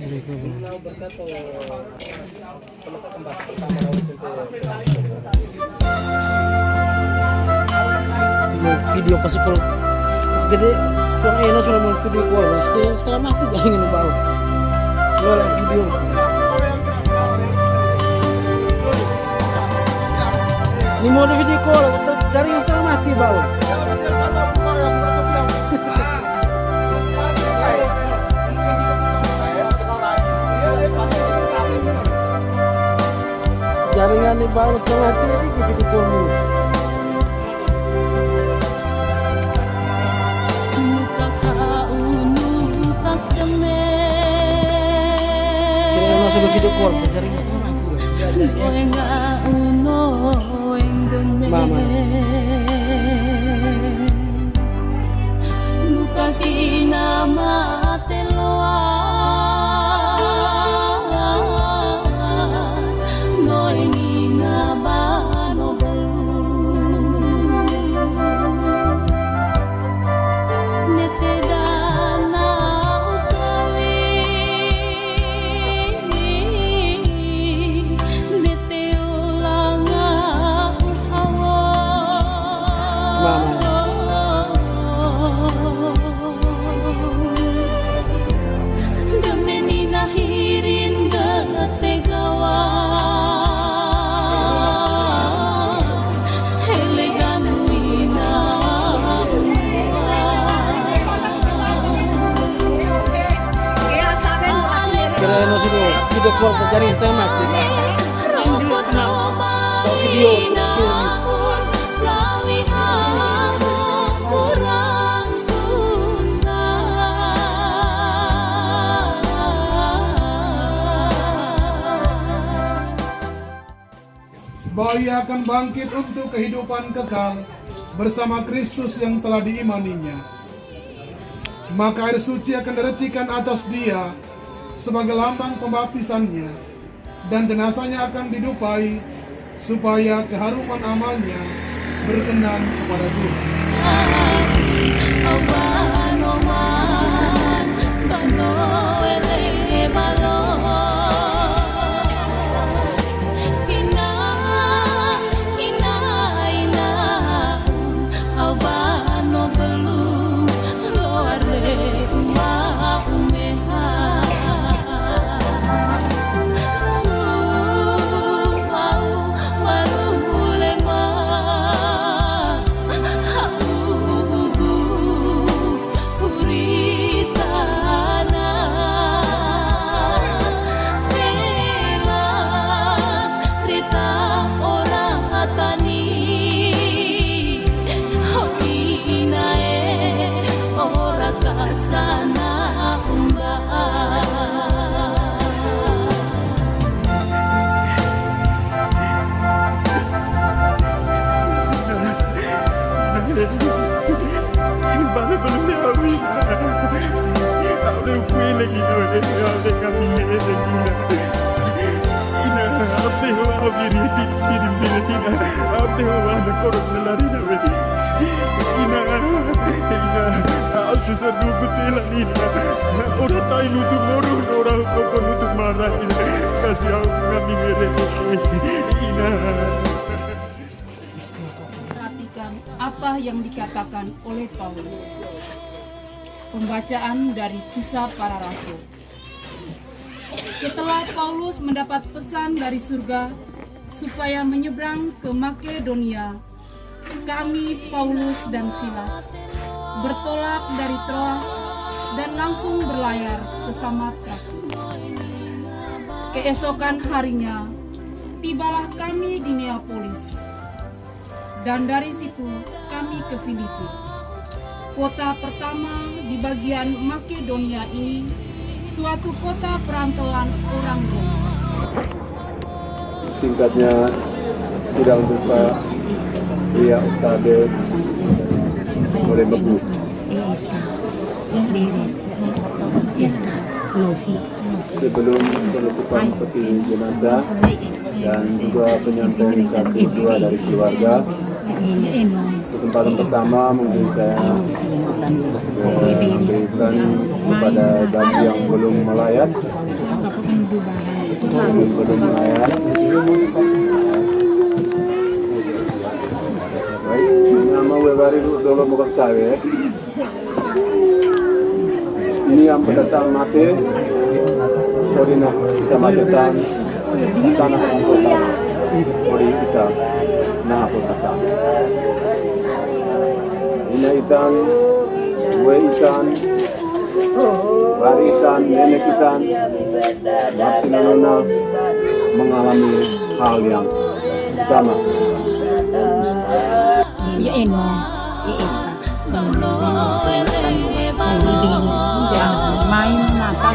Video pas sekolah jadi orang enak sudah mau video call setengah mati jangan ini bau lo video ini mode video call cari yang setengah mati bau jaringan ini bau setengah mati ini video call dulu. Sudah video call, jaring setengah mati Mama. Video call jaring setengah mati video bahwa ia akan bangkit untuk kehidupan kekal bersama Kristus yang telah diimaninya. Maka air suci akan direcikan atas dia sebagai lambang pembaptisannya, dan jenazahnya akan didupai supaya keharuman amalnya berkenan kepada Tuhan. Ini balik belum diambil. Ada kue lagi tu, ada kami lagi. Ina, apa yang awak biri, apa yang awak nak korang lari nawe. Ina, susah dulu betul Ina. Orang tahu nutup morun, orang kau nutup marah. Kasih aku kami mereka. Ina. Apa yang dikatakan oleh Paulus. Pembacaan dari Kisah Para Rasul. Setelah Paulus mendapat pesan dari surga supaya menyeberang ke Makedonia, kami Paulus dan Silas bertolak dari Troas dan langsung berlayar ke Samothrace. Keesokan harinya tibalah kami di Neapolis. Dan dari situ kami ke Filipi, kota pertama di bagian Makedonia ini, suatu kota perantauan orang Rom. Singkatnya, tidak lupa Ria Uktade boleh bagus. Sebelum penutupan peti jenazah dan juga penyampaian satu dua dari keluarga, kesempatan pertama mungkin saya berikan kepada bagi yang belum melayat, Baik, nama Webari dulu bukan saya. Ini yang pendatang mati, koordinat kecamatan tanah kota, koordinat kita, nah kota. Ini ikan, kue ikan, warisan nenek ikan, Martina mengalami hal yang sama. Ya enos, main apa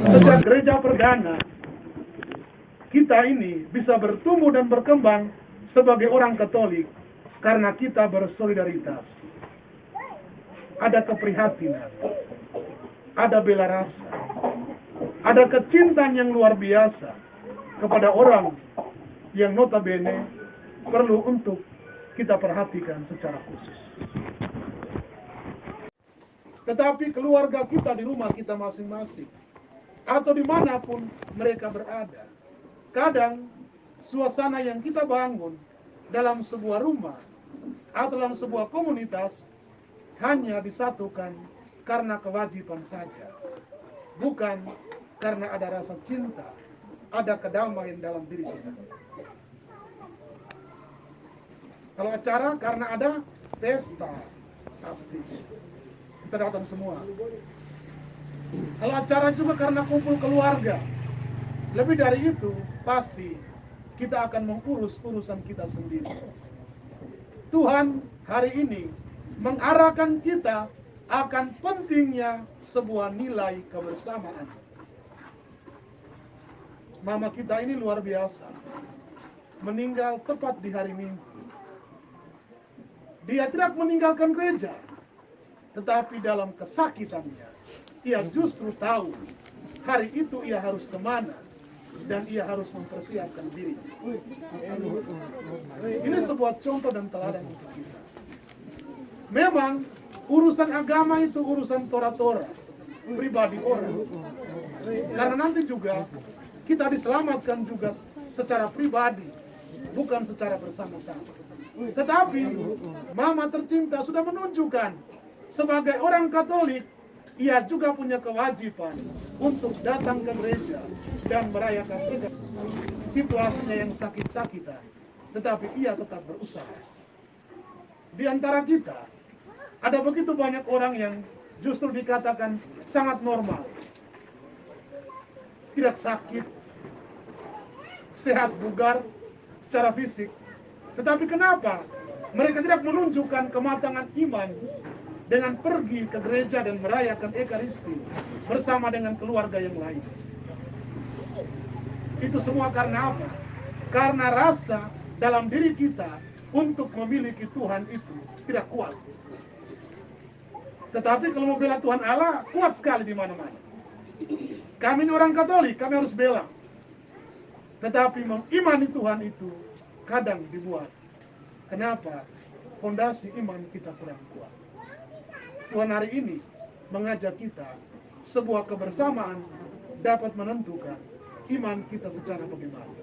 Sejak gereja perdana, kita ini bisa bertumbuh dan berkembang sebagai orang Katolik karena kita bersolidaritas. Ada keprihatinan, ada bela rasa, ada kecintaan yang luar biasa kepada orang yang notabene perlu untuk kita perhatikan secara khusus. Tetapi keluarga kita di rumah kita masing-masing, atau dimanapun mereka berada, kadang suasana yang kita bangun dalam sebuah rumah atau dalam sebuah komunitas hanya disatukan karena kewajiban saja, bukan karena ada rasa cinta, ada kedamaian dalam diri kita. Kalau acara karena ada pesta, pasti kita datang semua. Kalau acara juga karena kumpul keluarga, lebih dari itu pasti kita akan mengurus urusan kita sendiri. Tuhan hari ini mengarahkan kita akan pentingnya sebuah nilai kebersamaan. Mama kita ini luar biasa, meninggal tepat di hari Minggu. Dia tidak meninggalkan gereja, tetapi dalam kesakitannya, ia justru tahu hari itu ia harus kemana dan ia harus mempersiapkan diri. Ini sebuah contoh dan teladan untuk kita. Memang urusan agama itu urusan tora-tora, pribadi orang. Karena nanti juga kita diselamatkan juga secara pribadi, bukan secara bersama-sama. Tetapi Mama tercinta sudah menunjukkan sebagai orang Katolik, ia juga punya kewajiban untuk datang ke gereja dan merayakan ibadah. Situasinya yang sakit-sakitan, tetapi ia tetap berusaha. Di antara kita, ada begitu banyak orang yang justru dikatakan sangat normal. Tidak sakit, sehat bugar secara fisik. Tetapi kenapa mereka tidak menunjukkan kematangan iman dengan pergi ke gereja dan merayakan Ekaristi bersama dengan keluarga yang lain? Itu semua karena apa? Karena rasa dalam diri kita untuk memiliki Tuhan itu tidak kuat. Tetapi kalau mau bela Tuhan Allah, kuat sekali di mana-mana. Kami ini orang Katolik, kami harus bela. Tetapi mengimani Tuhan itu kadang dibuat. Kenapa? Fondasi iman kita kurang kuat. Tuhan hari ini mengajak kita, sebuah kebersamaan dapat menentukan iman kita secara bagaimana.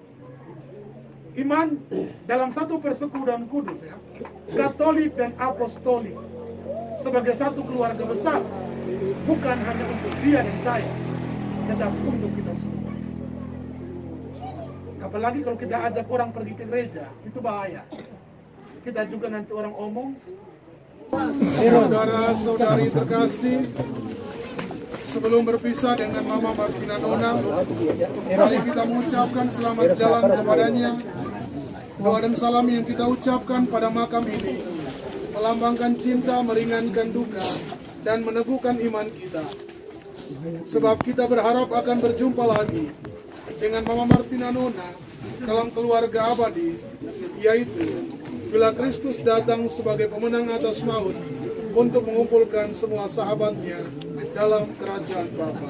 Iman dalam satu persekutuan kudus, ya, Katolik dan Apostolik, sebagai satu keluarga besar, bukan hanya untuk dia dan saya, tetapi untuk kita semua. Apalagi kalau kita ajak orang pergi ke gereja, itu bahaya. Kita juga nanti orang omong. Saudara-saudari terkasih, sebelum berpisah dengan Mama Martina Nona, mari kita mengucapkan selamat jalan kepadanya. Doa dan salam yang kita ucapkan pada makam ini melambangkan cinta, meringankan duka, dan meneguhkan iman kita. Sebab kita berharap akan berjumpa lagi dengan Mama Martina Nona dalam keluarga abadi, yaitu bila Kristus datang sebagai pemenang atas maut untuk mengumpulkan semua sahabatnya dalam kerajaan Bapa.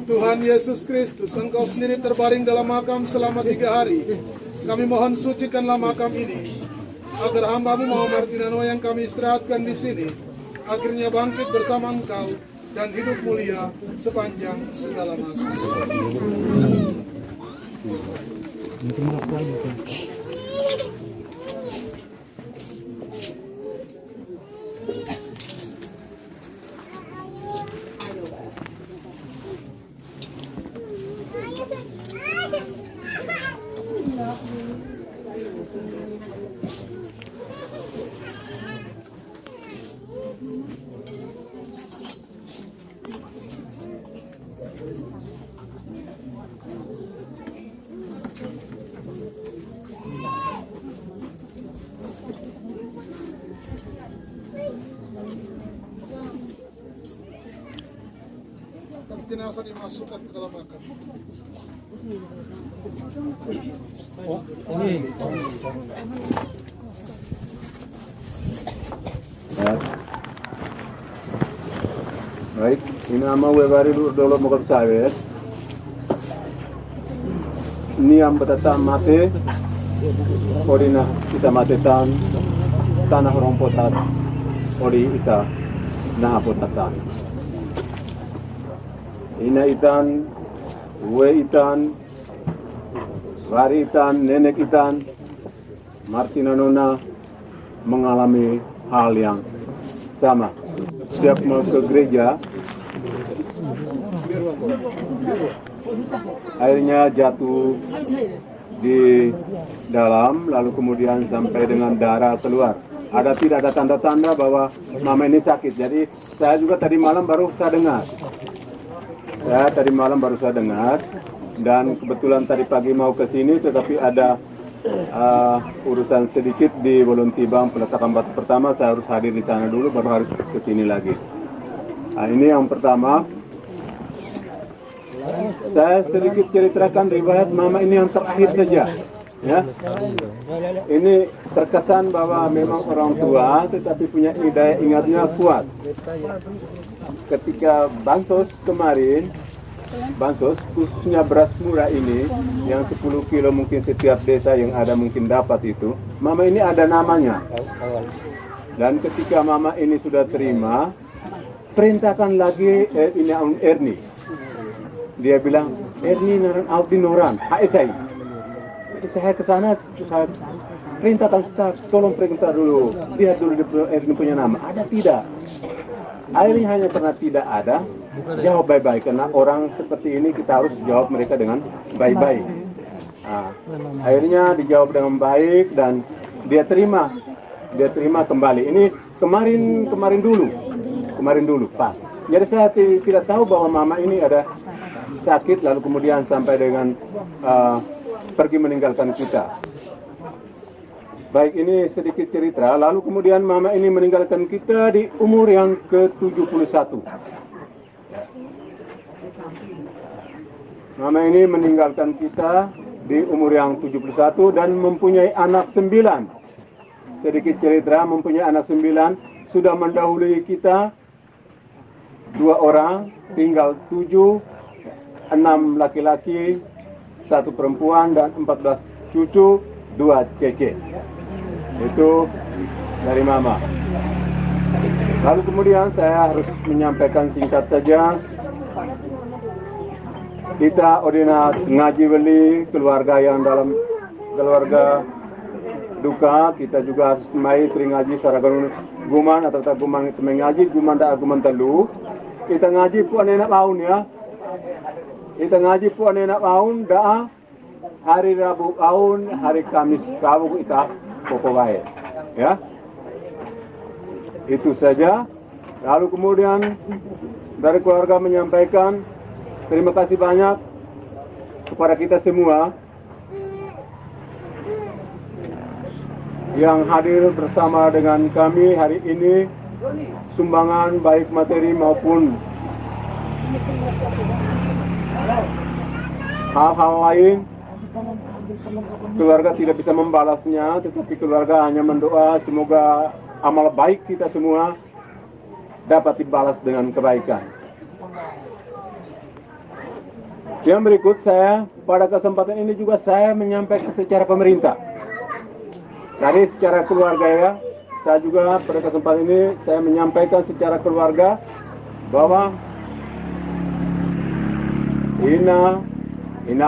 Tuhan Yesus Kristus, Engkau sendiri terbaring dalam makam selama 3 hari. Kami mohon sucikanlah makam ini, agar hamba-Mu Mama Martina Nona yang kami istirahatkan di sini, akhirnya bangkit bersama Engkau dan hidup mulia sepanjang segala masa. Jenazah dimasukkan ke dalam makam. Baik, ini ama webari dulu mau saya. Ini yang bertata mate, orina kita matetan tanah rompotat, ori kita nah potatan. Ina itan, we itan, wari itan, nenek itan, Martina Nona mengalami hal yang sama. Setiap mau ke gereja, airnya jatuh di dalam, lalu kemudian sampai dengan darah keluar. Tidak ada tanda-tanda bahwa mama ini sakit. Jadi saya juga tadi malam baru saya dengar. Dan kebetulan tadi pagi mau ke sini, tetapi ada urusan sedikit di Bolontibang peletakan batu pertama. Saya harus hadir di sana dulu, baru harus ke sini lagi. Nah, ini yang pertama. Saya sedikit ceritakan riwayat mama ini yang terakhir saja. Ya, ini terkesan bahwa memang orang tua, tetapi punya daya ingatnya kuat. Ketika bansos kemarin, bansos khususnya beras murah ini, yang 10 kilo mungkin setiap desa yang ada mungkin dapat itu, mama ini ada namanya. Dan ketika mama ini sudah terima, perintahkan lagi ini Erni. Dia bilang, Erni naran Audi Noran, HSI. Saya ke sana, saya perintahkan staf, tolong perintah dulu, lihat dulu Erni punya nama, ada tidak? Akhirnya hanya karena tidak ada, jawab baik-baik, karena orang seperti ini kita harus jawab mereka dengan baik-baik. Nah, akhirnya dijawab dengan baik dan dia terima kembali. Ini kemarin dulu, Pak. Jadi saya tidak tahu bahwa mama ini ada sakit, lalu kemudian sampai dengan pergi meninggalkan kita. Baik, ini sedikit cerita. Lalu kemudian mama ini meninggalkan kita di umur yang ke-71. Mama ini meninggalkan kita di umur yang 71 dan mempunyai anak 9. sedikit cerita, mempunyai anak 9, sudah mendahului kita 2 orang, tinggal 7, 6 laki-laki, 1 perempuan dan 14 cucu, 2 cece. Itu dari mama. Lalu kemudian saya harus menyampaikan singkat saja. Kita ordinat ngaji beli keluarga yang dalam keluarga duka, kita juga harus mai ngaji secara guman atau tak guman itu mengaji guman dak guman telu. Kita ngaji pu anenak maun ya. Kita ngaji pu anenak maun dah hari Rabu maun, hari Kamis kau kita pokok baik. Ya. Itu saja. Lalu kemudian dari keluarga menyampaikan terima kasih banyak kepada kita semua yang hadir bersama dengan kami hari ini, sumbangan baik materi maupun hal-hal lain. Keluarga tidak bisa membalasnya, tetapi keluarga hanya mendoa semoga amal baik kita semua dapat dibalas dengan kebaikan. Yang berikut pada kesempatan ini juga saya menyampaikan secara pemerintah. Tadi secara keluarga ya, saya juga pada kesempatan ini saya menyampaikan secara keluarga bahwa Ina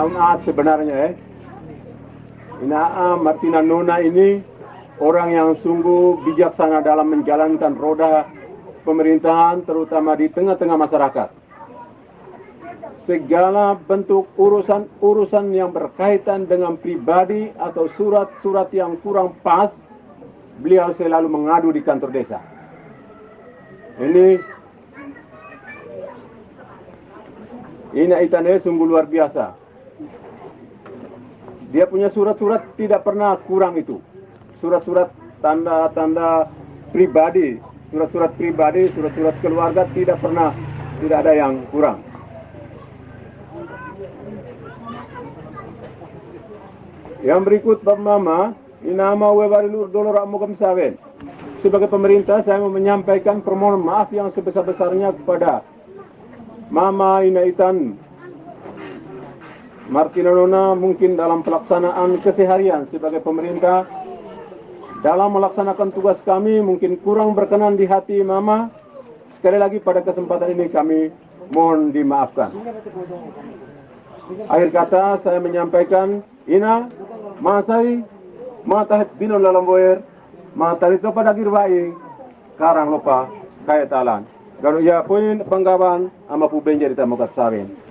Unaat sebenarnya Ina Martina Nona ini orang yang sungguh bijaksana dalam menjalankan roda pemerintahan terutama di tengah-tengah masyarakat. Segala bentuk urusan yang berkaitan dengan pribadi atau surat-surat yang kurang pas, beliau selalu mengadu di kantor desa. Ini Itane sungguh luar biasa. Dia punya surat-surat tidak pernah kurang itu. Surat-surat tanda-tanda pribadi, surat-surat keluarga tidak ada yang kurang. Yang berikut Bapak Mama, inama webarilur dolor amogam sawen. Sebagai pemerintah saya mau menyampaikan permohonan maaf yang sebesar-besarnya kepada Mama Inaitan Martina Nona mungkin dalam pelaksanaan keseharian sebagai pemerintah. Dalam melaksanakan tugas kami mungkin kurang berkenan di hati Mama. Sekali lagi pada kesempatan ini kami mohon dimaafkan. Akhir kata saya menyampaikan Ina Masai matahet binon dalam boyer matalit lupa dagir bayi karang lupa kaya talan. Gano ya poin penggaban ama pu benjari tamukat sawin.